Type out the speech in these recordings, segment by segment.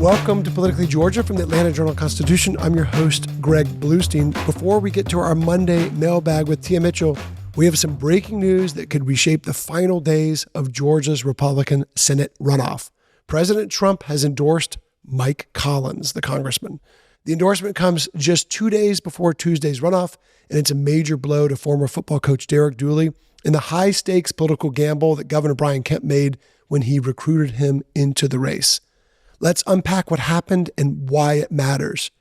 Welcome to Politically Georgia from the Atlanta Journal-Constitution. I'm your host, Greg Bluestein. Before we get to our Monday mailbag with Tia Mitchell, we have some breaking news that could reshape the final days of Georgia's Republican Senate runoff. President Trump has endorsed Mike Collins, the congressman. The endorsement comes just 2 days before Tuesday's runoff, and it's a major blow to former football coach Derek Dooley in the high-stakes political gamble that Governor Brian Kemp made when he recruited him into the race. Let's unpack what happened and why it matters.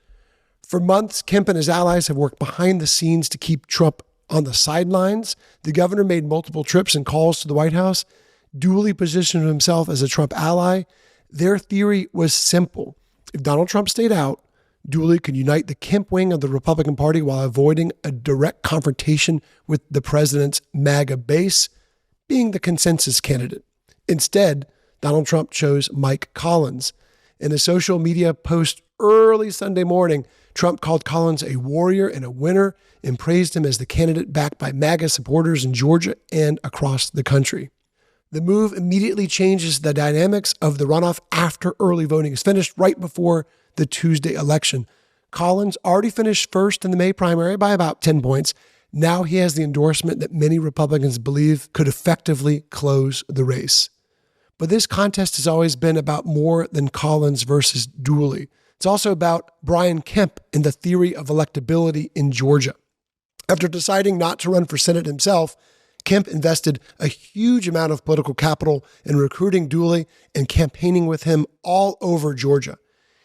For months, Kemp and his allies have worked behind the scenes to keep Trump on the sidelines. The governor made multiple trips and calls to the White House. Dooley positioned himself as a Trump ally. Their theory was simple. If Donald Trump stayed out, Dooley could unite the Kemp wing of the Republican Party while avoiding a direct confrontation with the president's MAGA base, being the consensus candidate. Instead, Donald Trump chose Mike Collins. In a social media post early Sunday morning, Trump called Collins a warrior and a winner and praised him as the candidate backed by MAGA supporters in Georgia and across the country. The move immediately changes the dynamics of the runoff after early voting is finished, right before the Tuesday election. Collins already finished first in the May primary by about 10 points. Now he has the endorsement that many Republicans believe could effectively close the race. But this contest has always been about more than Collins versus Dooley. It's also about Brian Kemp and the theory of electability in Georgia. After deciding not to run for Senate himself, Kemp invested a huge amount of political capital in recruiting Dooley and campaigning with him all over Georgia.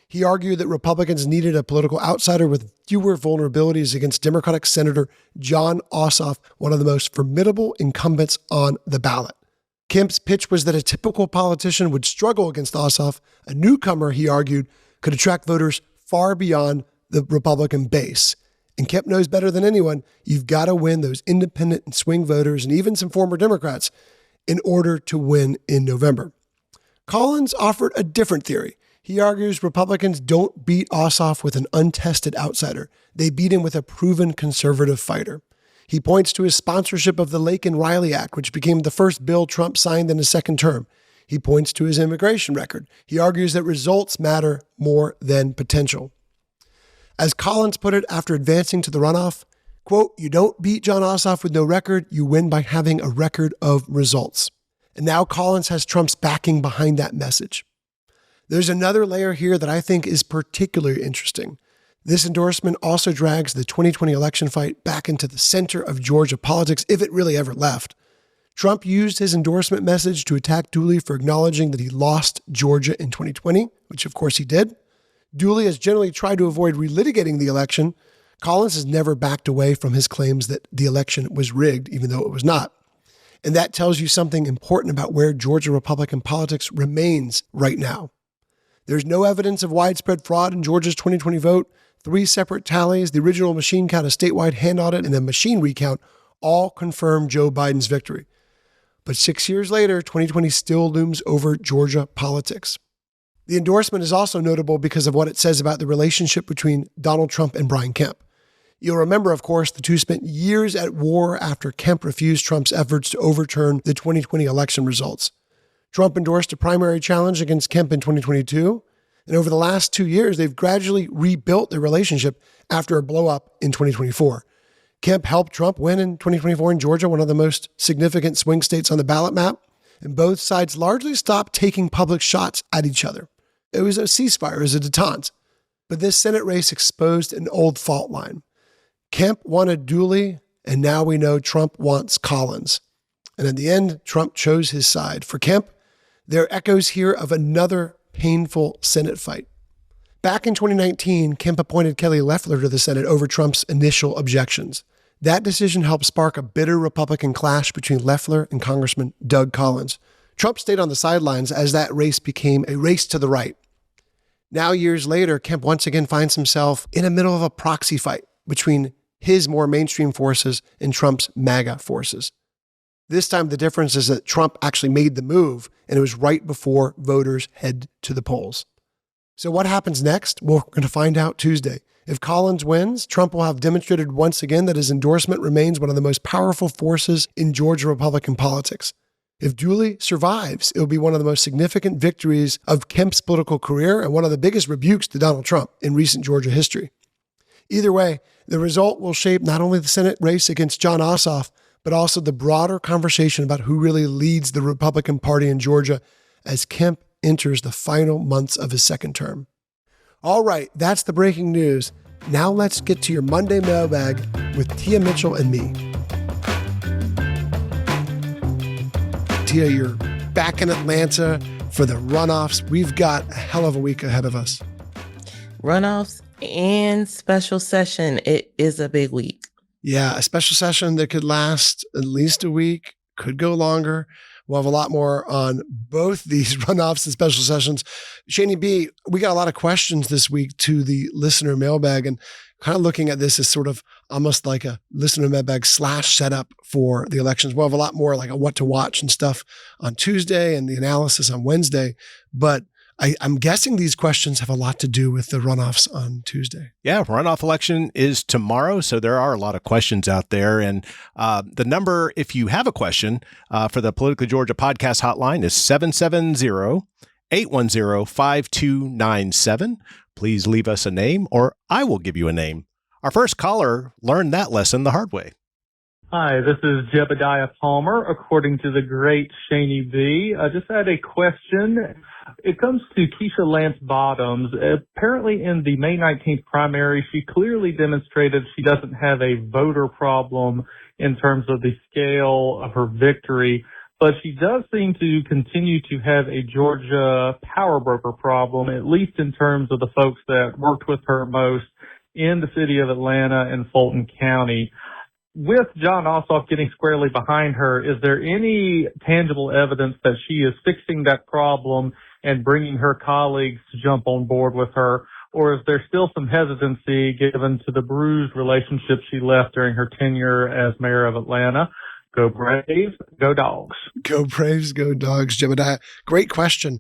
He argued that Republicans needed a political outsider with fewer vulnerabilities against Democratic Senator Jon Ossoff, one of the most formidable incumbents on the ballot. Kemp's pitch was that a typical politician would struggle against Ossoff. A newcomer, he argued, could attract voters far beyond the Republican base. And Kemp knows better than anyone, you've got to win those independent and swing voters and even some former Democrats in order to win in November. Collins offered a different theory. He argues Republicans don't beat Ossoff with an untested outsider. They beat him with a proven conservative fighter. He points to his sponsorship of the Laken-Riley Act, which became the first bill Trump signed in his second term. He points to his immigration record. He argues that results matter more than potential. As Collins put it after advancing to the runoff, quote, "You don't beat Jon Ossoff with no record, you win by having a record of results." And now Collins has Trump's backing behind that message. There's another layer here that I think is particularly interesting. This endorsement also drags the 2020 election fight back into the center of Georgia politics, if it really ever left. Trump used his endorsement message to attack Dooley for acknowledging that he lost Georgia in 2020, which of course he did. Dooley has generally tried to avoid relitigating the election. Collins has never backed away from his claims that the election was rigged, even though it was not. And that tells you something important about where Georgia Republican politics remains right now. There's no evidence of widespread fraud in Georgia's 2020 vote. 3 separate tallies, the original machine count, a statewide hand audit, and a machine recount all confirm Joe Biden's victory. But 6 years later, 2020 still looms over Georgia politics. The endorsement is also notable because of what it says about the relationship between Donald Trump and Brian Kemp. You'll remember, of course, the two spent years at war after Kemp refused Trump's efforts to overturn the 2020 election results. Trump endorsed a primary challenge against Kemp in 2022. And over the last 2 years, they've gradually rebuilt their relationship after a blow-up in 2024. Kemp helped Trump win in 2024 in Georgia, one of the most significant swing states on the ballot map. And both sides largely stopped taking public shots at each other. It was a ceasefire, it was a detente. But this Senate race exposed an old fault line. Kemp wanted Dooley, and now we know Trump wants Collins. And in the end, Trump chose his side. For Kemp, there are echoes here of another painful Senate fight. Back in 2019, Kemp appointed Kelly Loeffler to the Senate over Trump's initial objections. That decision helped spark a bitter Republican clash between Loeffler and Congressman Doug Collins. Trump stayed on the sidelines as that race became a race to the right. Now, years later, Kemp once again finds himself in the middle of a proxy fight between his more mainstream forces and Trump's MAGA forces. This time, the difference is that Trump actually made the move, and it was right before voters head to the polls. So what happens next? We're going to find out Tuesday. If Collins wins, Trump will have demonstrated once again that his endorsement remains one of the most powerful forces in Georgia Republican politics. If Dooley survives, it will be one of the most significant victories of Kemp's political career and one of the biggest rebukes to Donald Trump in recent Georgia history. Either way, the result will shape not only the Senate race against Jon Ossoff, but also the broader conversation about who really leads the Republican Party in Georgia as Kemp enters the final months of his second term. All right, that's the breaking news. Now let's get to your Monday mailbag with Tia Mitchell and me. Tia, you're back in Atlanta for the runoffs. We've got a hell of a week ahead of us. Runoffs and special session. It is a big week. Yeah, a special session that could last at least a week, could go longer. We'll have a lot more on both these runoffs and special sessions. Shani B, we got a lot of questions this week to the listener mailbag, and kind of looking at this as sort of almost like a listener mailbag / setup for the elections. We'll have a lot more like a what to watch and stuff on Tuesday and the analysis on Wednesday. But I'm guessing these questions have a lot to do with the runoffs on Tuesday. Yeah, runoff election is tomorrow, so there are a lot of questions out there. And the number, if you have a question for the Politically Georgia podcast hotline, is 770-810-5297. Please leave us a name, or I will give you a name. Our first caller learned that lesson the hard way. Hi, this is Jebediah Palmer, according to the great Shani B. I just had a question. It comes to Keisha Lance Bottoms. Apparently in the May 19th primary, she clearly demonstrated she doesn't have a voter problem in terms of the scale of her victory, but she does seem to continue to have a Georgia power broker problem, at least in terms of the folks that worked with her most in the city of Atlanta and Fulton County. With Jon Ossoff getting squarely behind her, is there any tangible evidence that she is fixing that problem and bringing her colleagues to jump on board with her? Or is there still some hesitancy given to the bruised relationship she left during her tenure as mayor of Atlanta? Go Braves, go Dogs. Go Braves, go Dogs, Jebediah. Great question.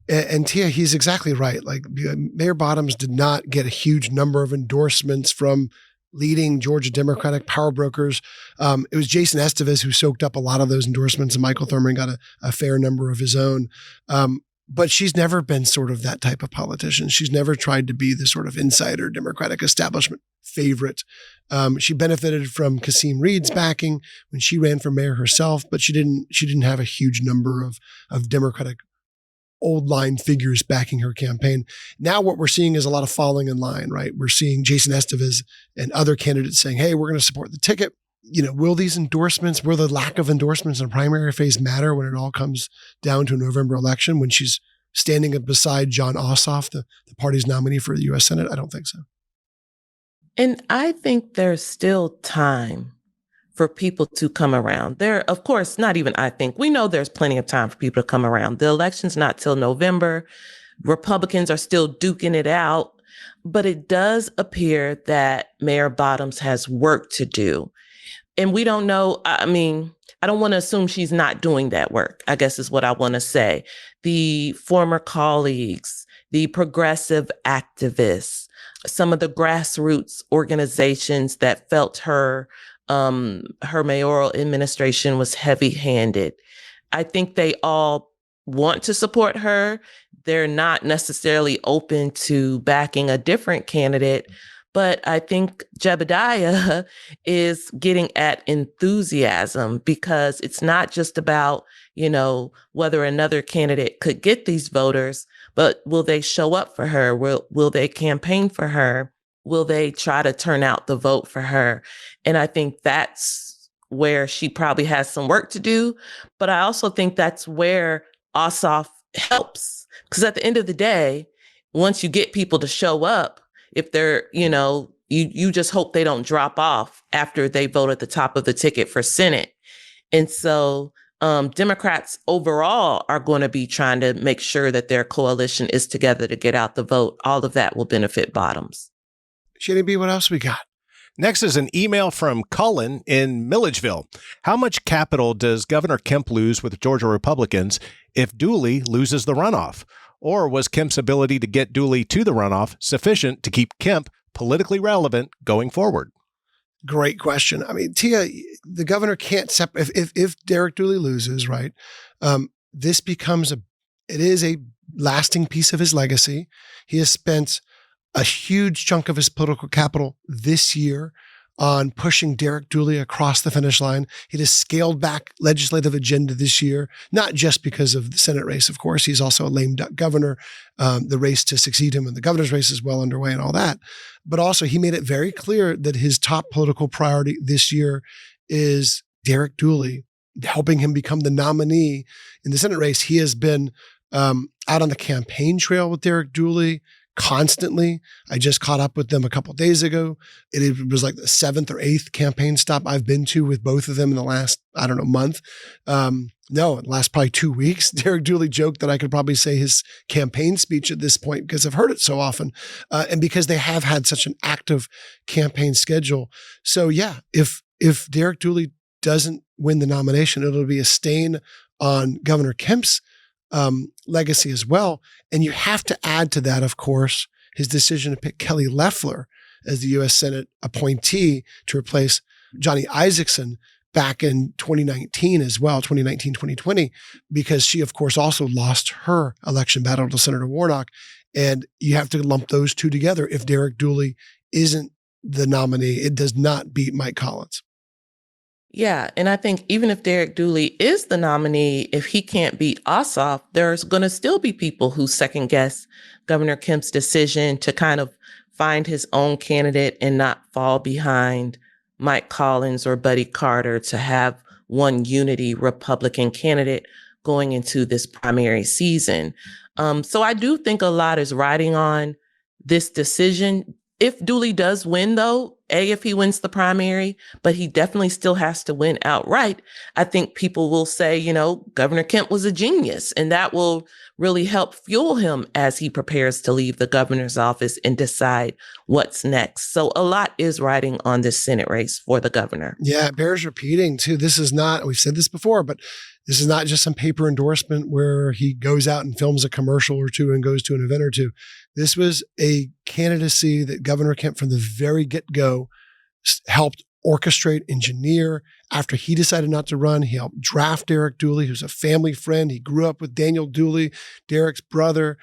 And Tia, he's exactly right. Like Mayor Bottoms did not get a huge number of endorsements from leading Georgia Democratic power brokers. It was Jason Estevez who soaked up a lot of those endorsements, and Michael Thurman got a fair number of his own. But she's never been sort of that type of politician. She's never tried to be the sort of insider Democratic establishment favorite. She benefited from Kasim Reed's backing when she ran for mayor herself, but she didn't have a huge number of Democratic old line figures backing her campaign. Now what we're seeing is a lot of falling in line, right? We're seeing Jason Estevez and other candidates saying, hey, we're going to support the ticket. You know, will these endorsements, will the lack of endorsements in the primary phase matter when it all comes down to a November election, when she's standing beside Jon Ossoff, the party's nominee for the U.S. Senate? I don't think so. And I think there's still time for people to come around. Of course, not even I think. We know there's plenty of time for people to come around. The election's not till November. Republicans are still duking it out. But it does appear that Mayor Bottoms has work to do. And we don't know. I mean, I don't want to assume she's not doing that work, I guess is what I want to say. The former colleagues, the progressive activists, some of the grassroots organizations that felt her mayoral administration was heavy-handed. I think they all want to support her. They're not necessarily open to backing a different candidate, but I think Jebediah is getting at enthusiasm, because it's not just about, whether another candidate could get these voters, but will they show up for her? Will they campaign for her? Will they try to turn out the vote for her? And I think that's where she probably has some work to do. But I also think that's where Ossoff helps. Because at the end of the day, once you get people to show up, if they're, you just hope they don't drop off after they vote at the top of the ticket for Senate. And so Democrats overall are going to be trying to make sure that their coalition is together to get out the vote. All of that will benefit Bottoms. Shani B, what else we got? Next is an email from Cullen in Milledgeville. How much capital does Governor Kemp lose with Georgia Republicans if Dooley loses the runoff? Or was Kemp's ability to get Dooley to the runoff sufficient to keep Kemp politically relevant going forward? Great question. I mean, Tia, the governor can't if Derek Dooley loses, right? This becomes it is a lasting piece of his legacy. He has spent a huge chunk of his political capital this year on pushing Derek Dooley across the finish line. He has scaled back legislative agenda this year, not just because of the Senate race, of course. He's also a lame duck governor. The race to succeed him in the governor's race is well underway and all that. But also he made it very clear that his top political priority this year is Derek Dooley, helping him become the nominee in the Senate race. He has been out on the campaign trail with Derek Dooley constantly. I just caught up with them a couple of days ago. It was like the 7th or 8th campaign stop I've been to with both of them in the last, month. In the last probably 2 weeks. Derek Dooley joked that I could probably say his campaign speech at this point because I've heard it so often, and because they have had such an active campaign schedule. So yeah, if Derek Dooley doesn't win the nomination, it'll be a stain on Governor Kemp's legacy as well. And you have to add to that, of course, his decision to pick Kelly Loeffler as the U.S. Senate appointee to replace Johnny Isakson back in 2019 as well, 2020, because she, of course, also lost her election battle to Senator Warnock. And you have to lump those two together. If Derek Dooley isn't the nominee, it does not beat Mike Collins. Yeah. And I think even if Derek Dooley is the nominee, if he can't beat Ossoff, there's going to still be people who second guess Governor Kemp's decision to kind of find his own candidate and not fall behind Mike Collins or Buddy Carter to have one unity Republican candidate going into this primary season. So I do think a lot is riding on this decision. If Dooley does win, though, if he wins the primary, but he definitely still has to win outright, I think people will say, Governor Kemp was a genius, and that will really help fuel him as he prepares to leave the governor's office and decide what's next. So a lot is riding on this Senate race for the governor. Yeah, it bears repeating, too. This is not, we've said this before, but this is not just some paper endorsement where he goes out and films a commercial or two and goes to an event or two. This was a candidacy that Governor Kemp from the very get-go helped orchestrate, engineer. After he decided not to run, he helped draft Derek Dooley, who's a family friend. He grew up with Daniel Dooley, Derek's brother.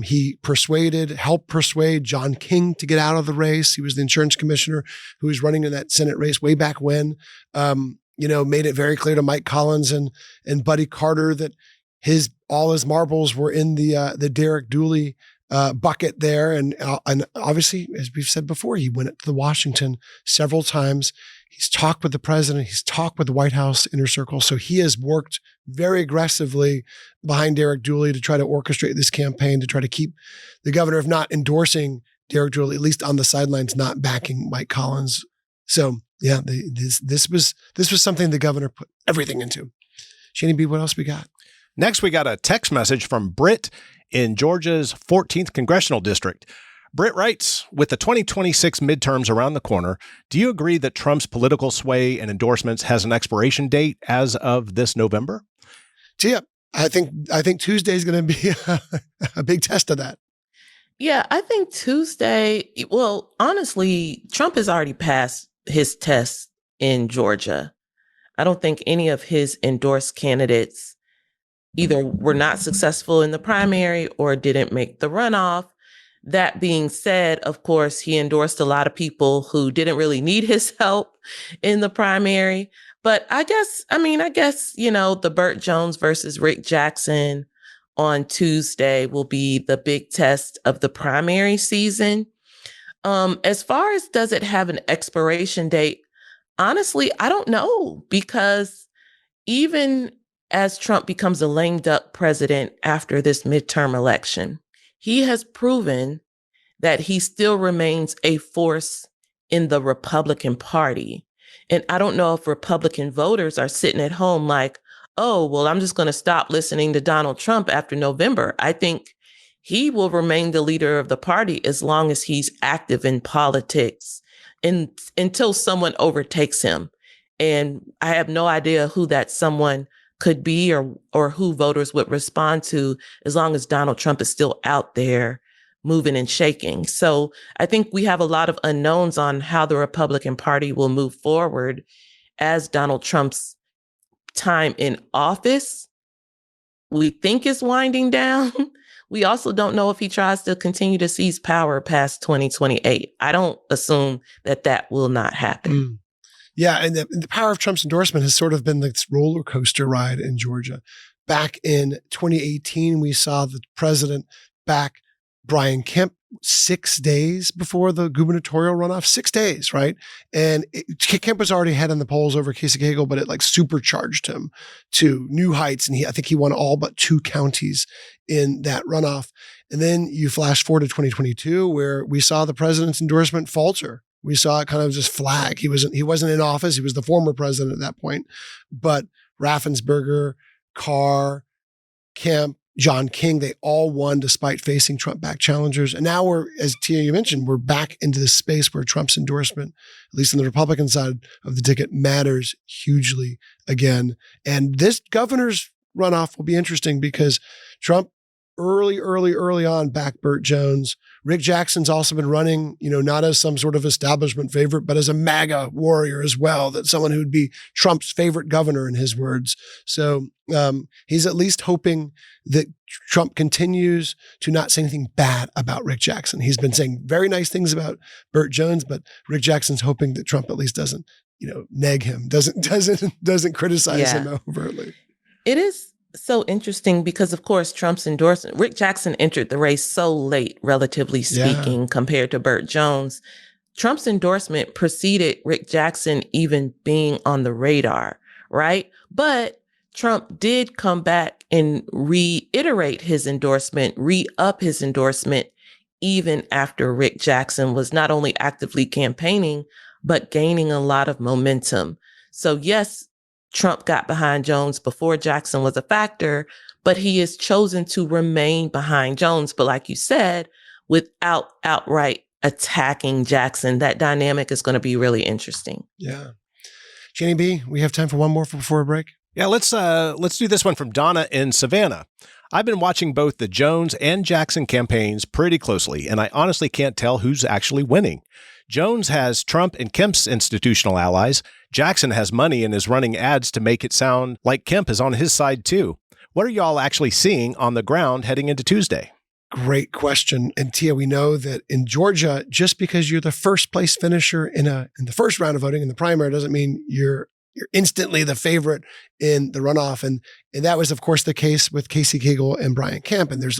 He helped persuade John King to get out of the race. He was the insurance commissioner who was running in that Senate race way back when. Made it very clear to Mike Collins and Buddy Carter that all his marbles were in the Derek Dooley bucket there. And obviously, as we've said before, he went to Washington several times. He's talked with the president. He's talked with the White House inner circle. So he has worked very aggressively behind Derek Dooley to try to orchestrate this campaign, to try to keep the governor, if not endorsing Derek Dooley, at least on the sidelines, not backing Mike Collins. So yeah, this was something the governor put everything into. Shani B, what else we got? Next, we got a text message from Britt in Georgia's 14th Congressional District. Britt writes, with the 2026 midterms around the corner, do you agree that Trump's political sway and endorsements has an expiration date as of this November? Yeah, I think Tuesday is going to be a big test of that. Yeah, I think Tuesday, well, honestly, Trump has already passed his test in Georgia. I don't think any of his endorsed candidates either were not successful in the primary or didn't make the runoff. That being said, of course, he endorsed a lot of people who didn't really need his help in the primary. But I guess, the Burt Jones versus Rick Jackson on Tuesday will be the big test of the primary season. As far as does it have an expiration date, honestly, I don't know, because even as Trump becomes a lame duck president after this midterm election, he has proven that he still remains a force in the Republican Party. And I don't know if Republican voters are sitting at home like, oh, well, I'm just going to stop listening to Donald Trump after November. I think he will remain the leader of the party as long as he's active in politics and until someone overtakes him. And I have no idea who that someone could be or who voters would respond to as long as Donald Trump is still out there moving and shaking. So I think we have a lot of unknowns on how the Republican Party will move forward as Donald Trump's time in office we think is winding down. We also don't know if he tries to continue to seize power past 2028. I don't assume that will not happen. Yeah, and the power of Trump's endorsement has sort of been this roller coaster ride in Georgia. Back in 2018, we saw the president back Brian Kemp 6 days before the gubernatorial runoff. 6 days, right? And Kemp was already ahead in the polls over Keisha, but it like supercharged him to new heights. And I think he won all but 2 counties in that runoff. And then you flash forward to 2022, where we saw the president's endorsement falter. We saw it kind of just flag. He wasn't in office. He was the former president at that point. But Raffensperger, Carr, Kemp, John King, they all won despite facing Trump-backed challengers. And now we're, as Tia, you mentioned, we're back into this space where Trump's endorsement, at least on the Republican side of the ticket, matters hugely again. And this governor's runoff will be interesting because Trump early on backed Burt Jones. Rick Jackson's also been running, not as some sort of establishment favorite, but as a MAGA warrior as well, that someone who would be Trump's favorite governor in his words. So he's at least hoping that Trump continues to not say anything bad about Rick Jackson. He's been saying very nice things about Burt Jones, but Rick Jackson's hoping that Trump at least doesn't, neg him, doesn't criticize him overtly. It is so interesting because, of course, Trump's endorsement, Rick Jackson entered the race so late, relatively speaking, compared to Burt Jones. Trump's endorsement preceded Rick Jackson even being on the radar, right? But Trump did come back and reiterate his endorsement, re-up his endorsement, even after Rick Jackson was not only actively campaigning, but gaining a lot of momentum. So yes, Trump got behind Jones before Jackson was a factor, but he has chosen to remain behind Jones. But like you said, without outright attacking Jackson, that dynamic is going to be really interesting. Yeah. Jenny B, we have time for one more before a break. Yeah, let's do this one from Donna in Savannah. I've been watching both the Jones and Jackson campaigns pretty closely, and I honestly can't tell who's actually winning. Jones has Trump and Kemp's institutional allies. Jackson has money and is running ads to make it sound like Kemp is on his side too. What are y'all actually seeing on the ground heading into Tuesday? Great question. And Tia, we know that in Georgia, just because you're the first place finisher in the first round of voting in the primary doesn't mean you're instantly the favorite in the runoff. And that was, of course, the case with Casey Cagle and Brian Kemp. And there's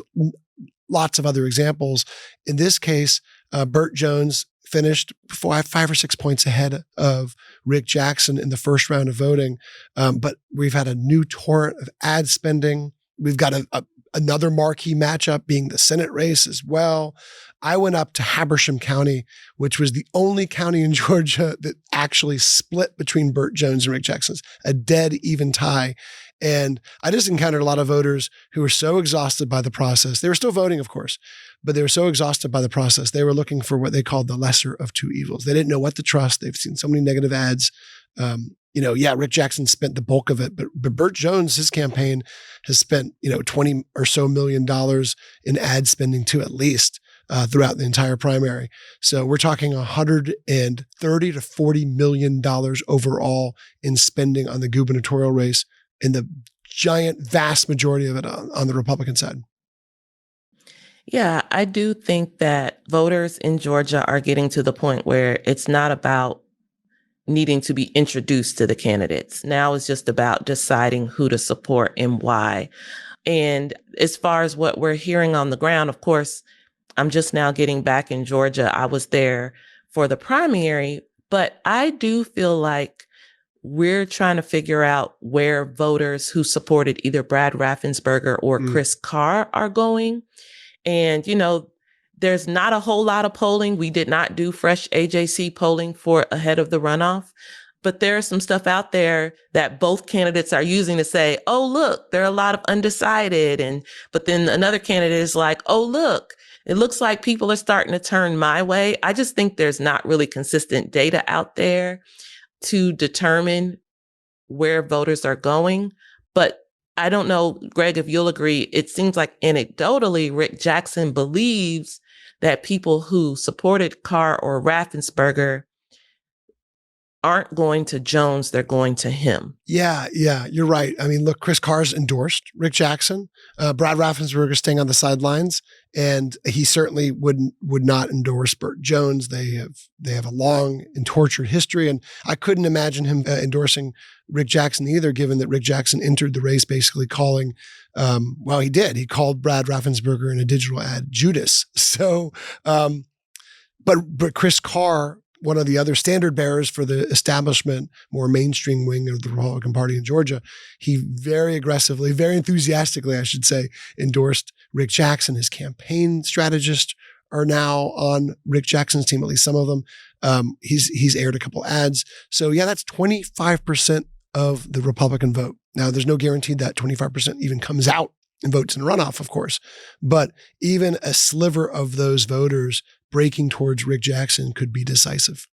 lots of other examples. In this case, Burt Jones finished 5 or 6 points ahead of Rick Jackson in the first round of voting. But we've had a new torrent of ad spending. We've got another marquee matchup being the Senate race as well. I went up to Habersham County, which was the only county in Georgia that actually split between Burt Jones and Rick Jackson's, a dead even tie. And I just encountered a lot of voters who were so exhausted by the process. They were still voting, of course, but they were so exhausted by the process. They were looking for what they called the lesser of two evils. They didn't know what to trust. They've seen so many negative ads. Rick Jackson spent the bulk of it, but Burt Jones, his campaign has spent, $20 or so million in ad spending too, at least throughout the entire primary. So we're talking $130 to $40 million overall in spending on the gubernatorial race, and the vast majority of it on the Republican side. Yeah, I do think that voters in Georgia are getting to the point where it's not about needing to be introduced to the candidates. Now it's just about deciding who to support and why. And as far as what we're hearing on the ground, of course, I'm just now getting back in Georgia. I was there for the primary, but I do feel like we're trying to figure out where voters who supported either Brad Raffensperger or Chris Carr are going. And, there's not a whole lot of polling. We did not do fresh AJC polling for ahead of the runoff, but there's some stuff out there that both candidates are using to say, oh, look, there are a lot of undecided. But then another candidate is like, oh, look, it looks like people are starting to turn my way. I just think there's not really consistent data out there to determine where voters are going. But I don't know, Greg, if you'll agree, it seems like anecdotally, Rick Jackson believes that people who supported Carr or Raffensperger aren't going to Jones, they're going to him. Yeah, you're right. I mean, look, Chris Carr's endorsed Rick Jackson. Brad Raffensperger is staying on the sidelines, and he certainly would not endorse Burt Jones. They have a long and tortured history, and I couldn't imagine him endorsing Rick Jackson either, given that Rick Jackson entered the race basically calling, he did. He called Brad Raffensperger in a digital ad Judas. So, but Chris Carr, one of the other standard bearers for the establishment, more mainstream wing of the Republican Party in Georgia, he very aggressively, very enthusiastically, I should say, endorsed Rick Jackson. His campaign strategists are now on Rick Jackson's team, at least some of them. He's aired a couple ads. So yeah, that's 25% of the Republican vote. Now, there's no guarantee that 25% even comes out and votes in runoff, of course. But even a sliver of those voters breaking towards Rick Jackson could be decisive.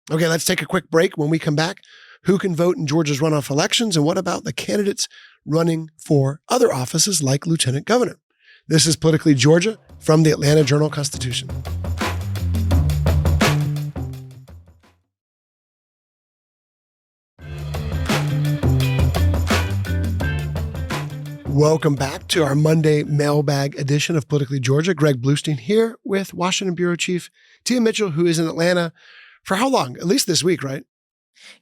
Okay, let's take a quick break. When we come back, who can vote in Georgia's runoff elections, and what about the candidates running for other offices like lieutenant governor? This is Politically Georgia from the Atlanta Journal-Constitution. Welcome back to our Monday mailbag edition of Politically Georgia. Greg Bluestein here with Washington Bureau Chief Tia Mitchell, who is in Atlanta for how long? At least this week, right?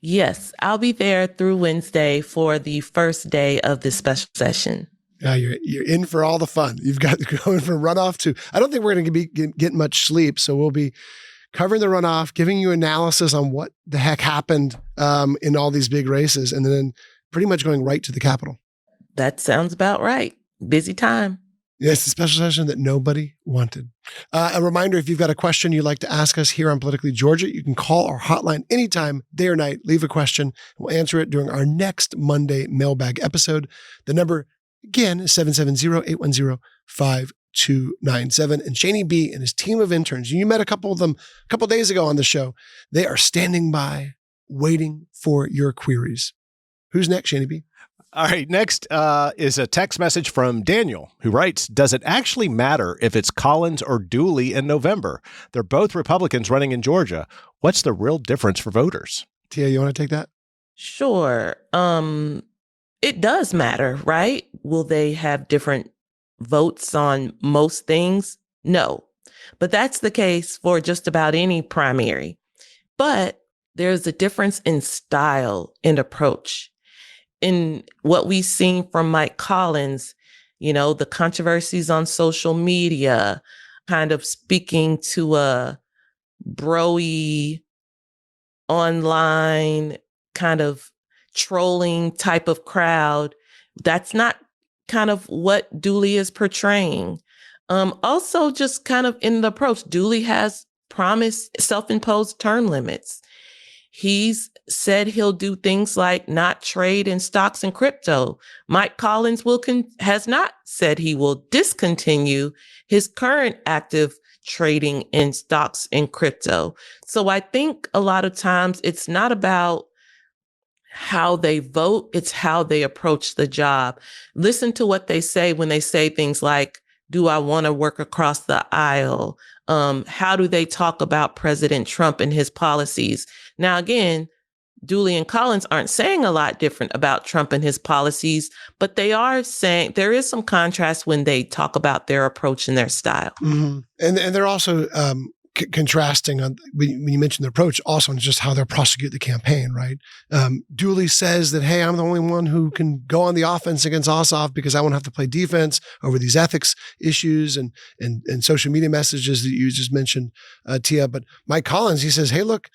Yes, I'll be there through Wednesday for the first day of this special session. You're in for all the fun. You've got going from runoff to, I don't think we're going to be getting much sleep, so we'll be covering the runoff, giving you analysis on what the heck happened in all these big races, and then pretty much going right to the Capitol. That sounds about right. Busy time. Yes, a special session that nobody wanted. A reminder, if you've got a question you'd like to ask us here on Politically Georgia, you can call our hotline anytime, day or night. Leave a question. We'll answer it during our next Monday mailbag episode. The number, again, is 770-810-5297. And Shaney B and his team of interns, you met a couple of them a couple of days ago on the show. They are standing by, waiting for your queries. Who's next, Shaney B? All right, next is a text message from Daniel, who writes, does it actually matter if it's Collins or Dooley in November? They're both Republicans running in Georgia. What's the real difference for voters? Tia, you want to take that? Sure. It does matter, right? Will they have different votes on most things? No. But that's the case for just about any primary. But there's a difference in style and approach. In what we've seen from Mike Collins, the controversies on social media, kind of speaking to a bro-y, online, kind of trolling type of crowd, that's not kind of what Dooley is portraying. Also, just kind of in the approach, Dooley has promised self-imposed term limits. He's said he'll do things like not trade in stocks and crypto. Mike Collins has not said he will discontinue his current active trading in stocks and crypto. So I think a lot of times it's not about how they vote, it's how they approach the job. Listen to what they say when they say things like, do I want to work across the aisle? How do they talk about President Trump and his policies? Now, again, Dooley and Collins aren't saying a lot different about Trump and his policies, but they are saying there is some contrast when they talk about their approach and their style. Mm-hmm. And they're also contrasting on, when you mentioned their approach, also on just how they'll prosecute the campaign, right? Dooley says that, hey, I'm the only one who can go on the offense against Ossoff because I won't have to play defense over these ethics issues and social media messages that you just mentioned, Tia. But Mike Collins, he says, hey, look,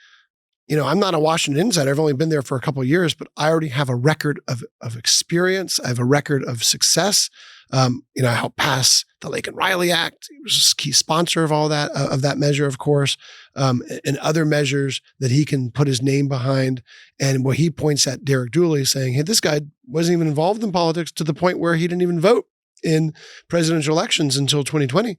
I'm not a Washington insider. I've only been there for a couple of years, but I already have a record of experience. I have a record of success. I helped pass the Lake and Riley Act. He was a key sponsor of all that, of that measure, of course, and other measures that he can put his name behind. And what he points at Derek Dooley saying, hey, this guy wasn't even involved in politics to the point where he didn't even vote in presidential elections until 2020.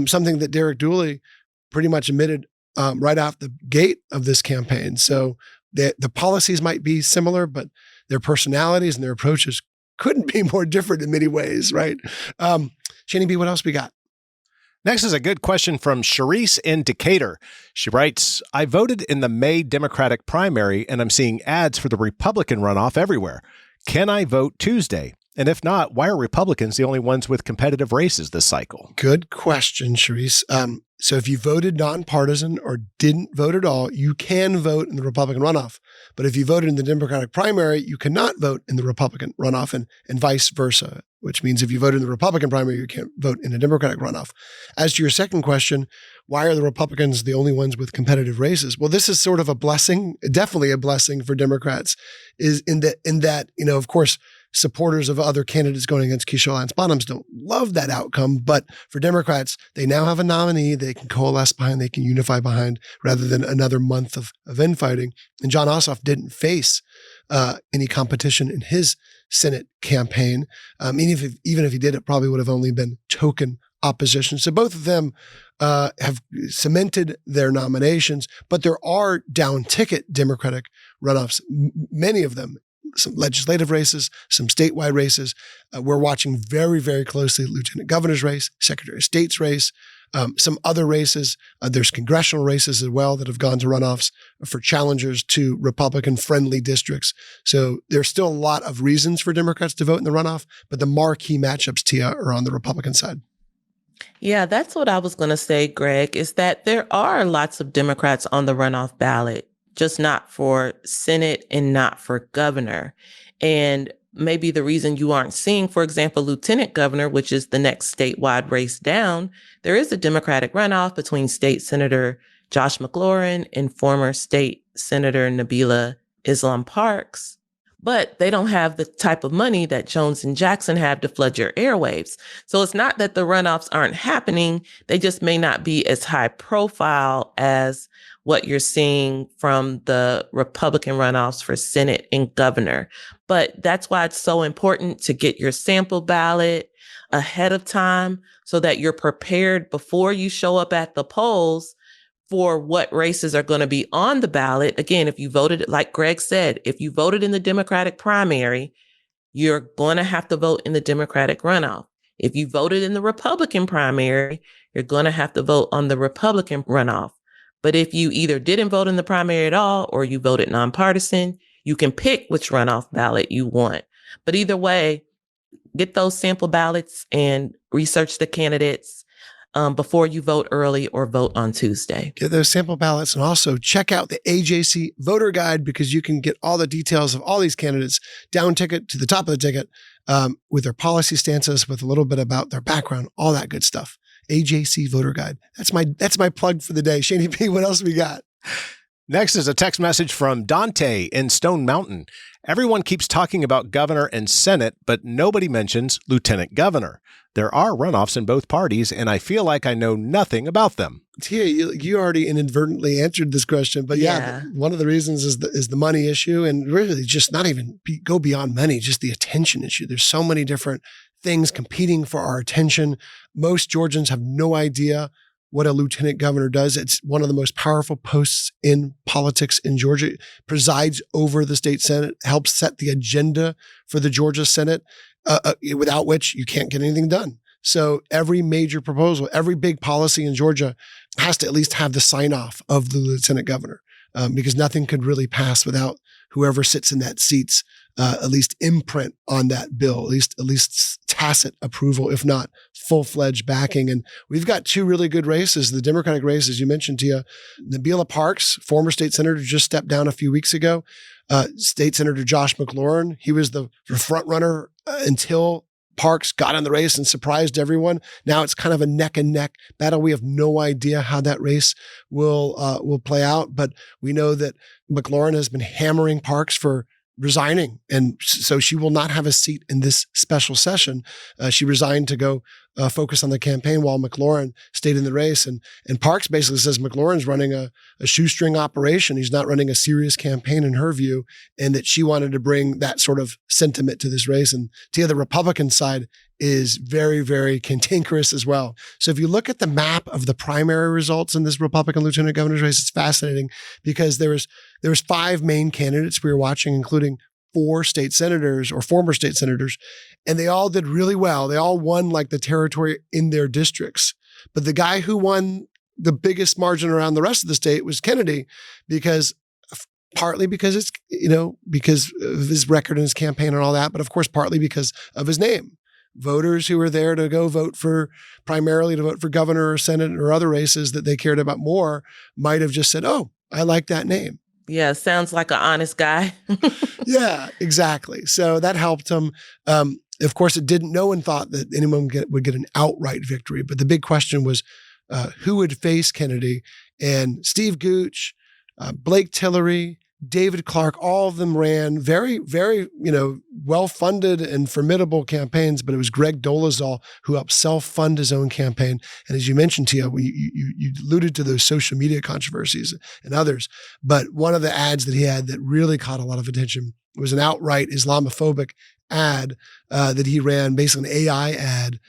Something that Derek Dooley pretty much admitted right off the gate of this campaign. So the policies might be similar, but their personalities and their approaches couldn't be more different in many ways, right? Shaney B, what else we got? Next is a good question from Charisse in Decatur. She writes, I voted in the May Democratic primary, and I'm seeing ads for the Republican runoff everywhere. Can I vote Tuesday? And if not, why are Republicans the only ones with competitive races this cycle? Good question, Charisse. So if you voted nonpartisan or didn't vote at all, you can vote in the Republican runoff. But if you voted in the Democratic primary, you cannot vote in the Republican runoff and vice versa, which means if you voted in the Republican primary, you can't vote in a Democratic runoff. As to your second question, why are the Republicans the only ones with competitive races? Well, this is sort of a blessing, definitely a blessing for Democrats, is in that, of course, supporters of other candidates going against Keisha Lance Bottoms don't love that outcome. But for Democrats, they now have a nominee they can coalesce behind, they can unify behind, rather than another month of infighting. And John Ossoff didn't face any competition in his Senate campaign. Even if he did, it probably would have only been token opposition. So both of them have cemented their nominations, but there are down ticket Democratic runoffs, many of them. Some legislative races, some statewide races. We're watching very, very closely Lieutenant Governor's race, Secretary of State's race, some other races. There's congressional races as well that have gone to runoffs for challengers to Republican-friendly districts. So there's still a lot of reasons for Democrats to vote in the runoff, but the marquee matchups, Tia, are on the Republican side. Yeah, that's what I was going to say, Greg, is that there are lots of Democrats on the runoff ballot, just not for Senate and not for governor. And maybe the reason you aren't seeing, for example, Lieutenant Governor, which is the next statewide race down, there is a Democratic runoff between State Senator Josh McLaurin and former State Senator Nabila Islam Parks. But they don't have the type of money that Jones and Jackson have to flood your airwaves. So it's not that the runoffs aren't happening. They just may not be as high profile as what you're seeing from the Republican runoffs for Senate and governor. But that's why it's so important to get your sample ballot ahead of time so that you're prepared before you show up at the polls for what races are going to be on the ballot. Again, if you voted, like Greg said, if you voted in the Democratic primary, you're going to have to vote in the Democratic runoff. If you voted in the Republican primary, you're going to have to vote on the Republican runoff. But if you either didn't vote in the primary at all or you voted nonpartisan, you can pick which runoff ballot you want. But either way, get those sample ballots and research the candidates before you vote early or vote on Tuesday. Get those sample ballots and also check out the AJC voter guide because you can get all the details of all these candidates down ticket to the top of the ticket with their policy stances, with a little bit about their background, all that good stuff. AJC voter guide. That's my plug for the day. Shani P, what else we got? Next is a text message from Dante in Stone Mountain. Everyone keeps talking about governor and Senate, but nobody mentions lieutenant governor. There are runoffs in both parties, and I feel like I know nothing about them. Tia, you already inadvertently answered this question, but yeah, one of the reasons is the money issue, and really just not even go beyond money, just the attention issue. There's so many different things competing for our attention. Most Georgians have no idea what a lieutenant governor does. It's one of the most powerful posts in politics in Georgia. It presides over the state Senate, helps set the agenda for the Georgia Senate, without which you can't get anything done. So every major proposal, every big policy in Georgia has to at least have the sign off of the lieutenant governor, because nothing could really pass without whoever sits in that seat's at least imprint on that bill, at least tacit approval, if not full-fledged backing. And we've got two really good races. The Democratic race, as you mentioned, Tia, Nabila Parks, former state senator, just stepped down a few weeks ago. State Senator Josh McLaurin, he was the front runner until Parks got in the race and surprised everyone. Now it's kind of a neck and neck battle. We have no idea how that race will play out, but we know that McLaurin has been hammering Parks for resigning. And so she will not have a seat in this special session. She resigned to go focus on the campaign while McLaurin stayed in the race. And Parks basically says McLaurin's running a shoestring operation. He's not running a serious campaign in her view, and that she wanted to bring that sort of sentiment to this race. And Tia, the Republican side is very, very cantankerous as well. So if you look at the map of the primary results in this Republican lieutenant governor's race, it's fascinating because there was 5 main candidates we were watching, including 4 state senators or former state senators, and they all did really well. They all won like the territory in their districts. But the guy who won the biggest margin around the rest of the state was Kennedy, partly because it's, because of his record and his campaign and all that, but of course, partly because of his name. Voters who were there to go primarily to vote for governor or senate or other races that they cared about more might have just said, oh, I like that name. Yeah, sounds like an honest guy. Yeah, exactly. So that helped him. Of course, no one thought that anyone would get an outright victory, but the big question was who would face Kennedy. And Steve Gooch, Blake Tillery, David Clark, all of them ran very, very, well-funded and formidable campaigns, but it was Greg Dolezal who helped self-fund his own campaign. And as you mentioned, Tia, you alluded to those social media controversies and others, but one of the ads that he had that really caught a lot of attention was an outright Islamophobic ad that he ran, basically an AI ad,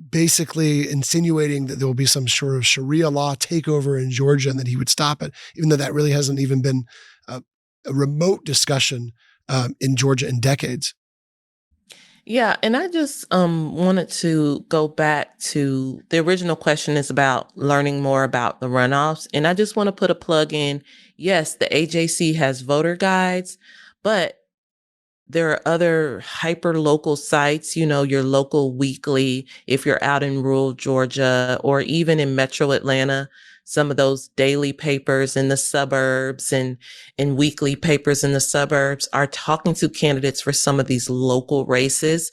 basically insinuating that there will be some sort of Sharia law takeover in Georgia and that he would stop it, even though that really hasn't even been a remote discussion in Georgia in decades. Yeah, and I just wanted to go back to the original question is about learning more about the runoffs. And I just want to put a plug in. Yes, the AJC has voter guides, but there are other hyper local sites, your local weekly, if you're out in rural Georgia or even in metro Atlanta, some of those daily papers in the suburbs and weekly papers in the suburbs are talking to candidates for some of these local races.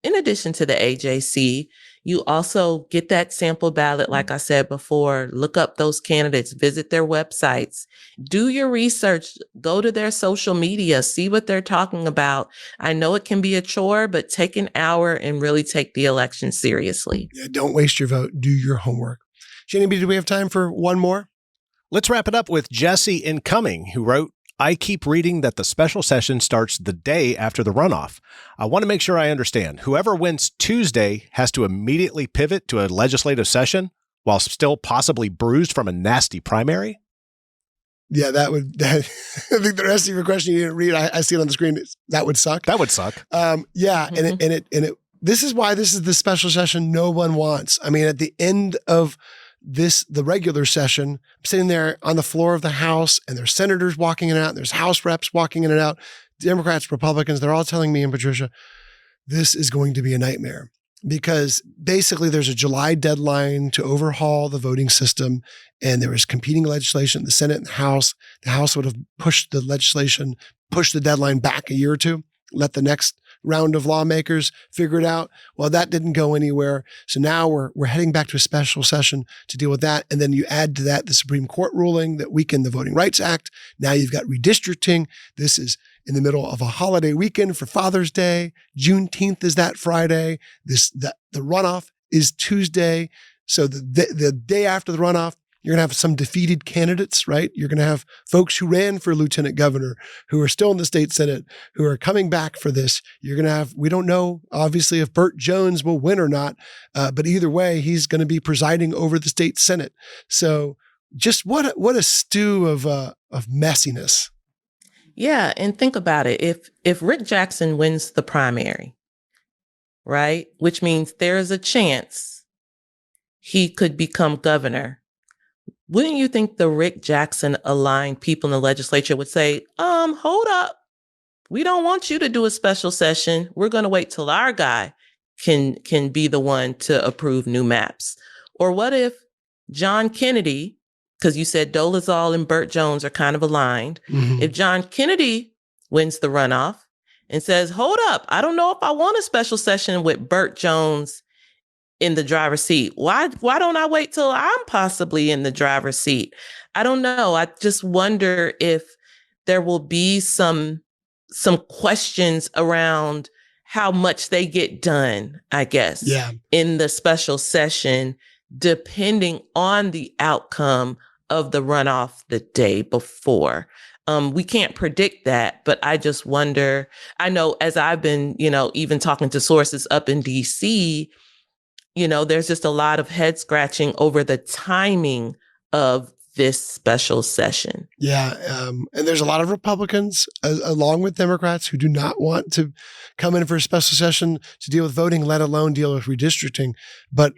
In addition to the AJC, you also get that sample ballot. Like I said before, look up those candidates, visit their websites, do your research, go to their social media, see what they're talking about. I know it can be a chore, but take an hour and really take the election seriously. Yeah, don't waste your vote. Do your homework. Shani B, do we have time for one more? Let's wrap it up with Jesse in Cumming, who wrote, I keep reading that the special session starts the day after the runoff. I want to make sure I understand. Whoever wins Tuesday has to immediately pivot to a legislative session while still possibly bruised from a nasty primary? Yeah, I think the rest of your question you didn't read. I see it on the screen. That would suck. That would suck. Yeah, and this is why this is the special session no one wants. I mean, at the end of the regular session, I'm sitting there on the floor of the House and there's senators walking in and out, and there's House reps walking in and out, Democrats, Republicans, they're all telling me and Patricia, this is going to be a nightmare because basically there's a July deadline to overhaul the voting system and there was competing legislation in the Senate and the House. The House would have pushed the deadline back a year or two, let the next round of lawmakers figure it out. Well, that didn't go anywhere. So now we're heading back to a special session to deal with that. And then you add to that the Supreme Court ruling that weakened the Voting Rights Act. Now you've got redistricting. This is in the middle of a holiday weekend for Father's Day. Juneteenth is that Friday. The runoff is Tuesday. So the day after the runoff, you're going to have some defeated candidates, right? You're going to have folks who ran for lieutenant governor, who are still in the state Senate, who are coming back for this. You're going to have, we don't know, obviously, if Burt Jones will win or not, but either way, he's going to be presiding over the state Senate. So just what a stew of messiness. Yeah, and think about it. If Rick Jackson wins the primary, right, which means there is a chance he could become governor, wouldn't you think the Rick Jackson aligned people in the legislature would say, hold up. We don't want you to do a special session. We're going to wait till our guy can be the one to approve new maps. Or what if John Kennedy, because you said Dolezal and Burt Jones are kind of aligned. Mm-hmm. If John Kennedy wins the runoff and says, hold up, I don't know if I want a special session with Burt Jones in the driver's seat. Why don't I wait till I'm possibly in the driver's seat? I don't know. I just wonder if there will be some questions around how much they get done, I guess, in the special session, depending on the outcome of the runoff the day before. We can't predict that, but I just wonder, I know as I've been, even talking to sources up in DC, there's just a lot of head scratching over the timing of this special session. Yeah. And there's a lot of Republicans, along with Democrats, who do not want to come in for a special session to deal with voting, let alone deal with redistricting. But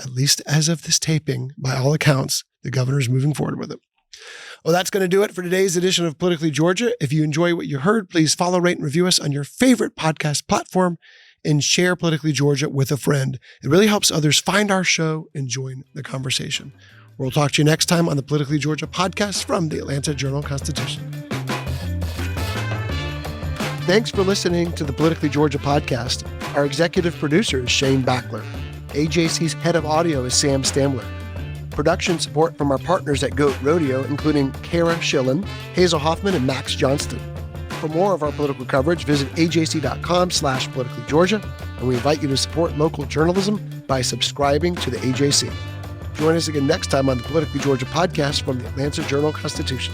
At least as of this taping, by all accounts, the governor's moving forward with it. Well, that's going to do it for today's edition of Politically Georgia. If you enjoy what you heard, please follow, rate, and review us on your favorite podcast platform and share Politically Georgia with a friend. It really helps others find our show and join the conversation. We'll talk to you next time on the Politically Georgia podcast from the Atlanta Journal-Constitution. Thanks for listening to the Politically Georgia podcast. Our executive producer is Shane Backler. AJC's head of audio is Sam Stamler. Production support from our partners at Goat Rodeo, including Kara Schillen, Hazel Hoffman, and Max Johnston. For more of our political coverage, visit ajc.com/politicallygeorgia, and we invite you to support local journalism by subscribing to the AJC. Join us again next time on the Politically Georgia podcast from the Atlanta Journal-Constitution.